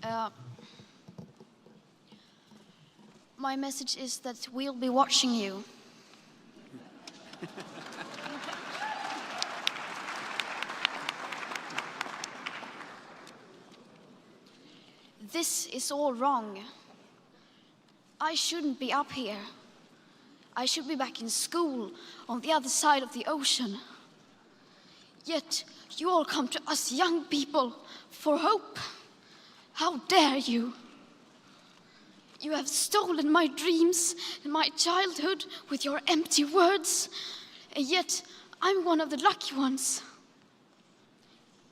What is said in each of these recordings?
Uh, my message is that we'll be watching you. This is all wrong. I shouldn't be up here. I should be back in school on the other side of the ocean. Yet you all come to us young people for hope. How dare you? You have stolen my dreams and my childhood with your empty words, and yet I'm one of the lucky ones.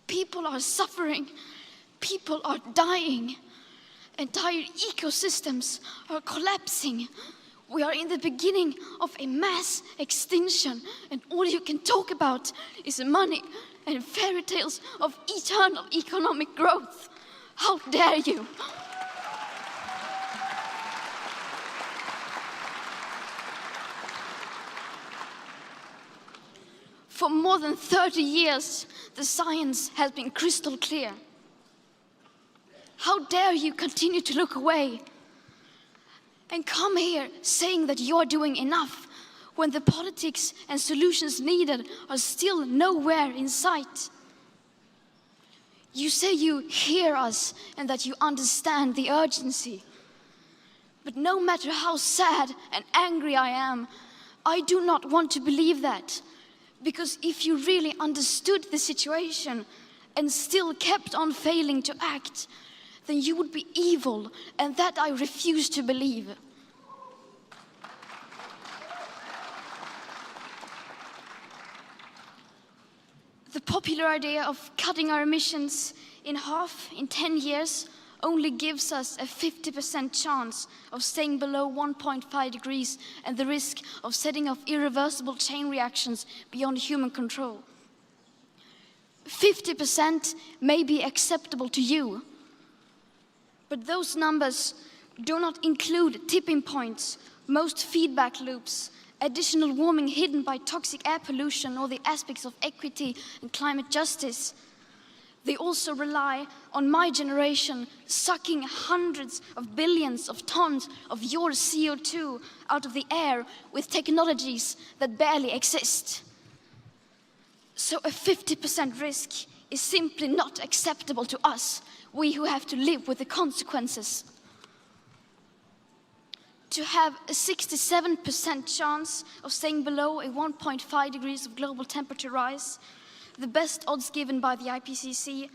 People are suffering, people are dying, entire ecosystems are collapsing. We are in the beginning of a mass extinction, and all you can talk about is money and fairy tales of eternal economic growth. How dare you? For more than 30 years, the science has been crystal clear. How dare you continue to look away and come here saying that you're doing enough when the politics and solutions needed are still nowhere in sight? You say you hear us and that you understand the urgency. But no matter how sad and angry I am, I do not want to believe that. Because if you really understood the situation and still kept on failing to act, then you would be evil, and that I refuse to believe. The popular idea of cutting our emissions in half in 10 years only gives us a 50% chance of staying below 1.5 degrees and the risk of setting off irreversible chain reactions beyond human control. 50% may be acceptable to you, but those numbers do not include tipping points, most feedback loops, additional warming hidden by toxic air pollution, or the aspects of equity and climate justice. They also rely on my generation sucking hundreds of billions of tons of your CO2 out of the air with technologies that barely exist. So a 50% risk is simply not acceptable to us, we who have to live with the consequences. To have a 67% chance of staying below a 1.5 degrees of global temperature rise, the best odds given by the IPCC,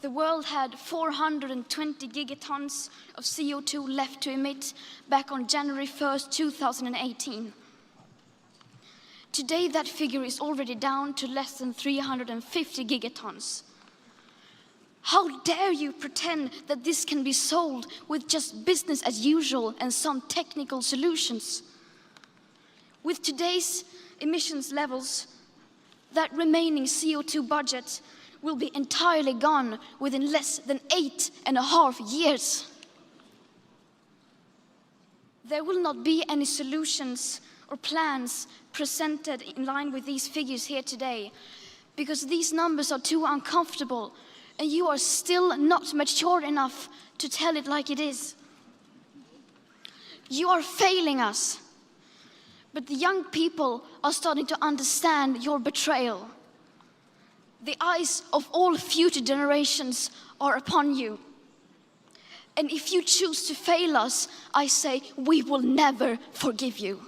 the world had 420 gigatons of CO2 left to emit back on January 1st, 2018. Today, that figure is already down to less than 350 gigatons. How dare you pretend that this can be solved with just business as usual and some technical solutions? With today's emissions levels, that remaining CO2 budget will be entirely gone within less than 8.5 years. There will not be any solutions or plans presented in line with these figures here today, because these numbers are too uncomfortable and you are still not mature enough to tell it like it is. You are failing us. But the young people are starting to understand your betrayal. The eyes of all future generations are upon you. And if you choose to fail us, I say we will never forgive you.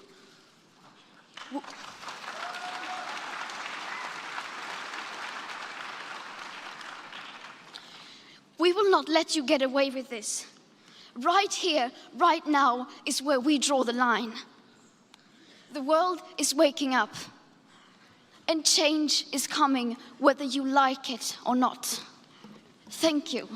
We will not let you get away with this. Right here, right now, is where we draw the line. The world is waking up, and change is coming whether you like it or not. Thank you.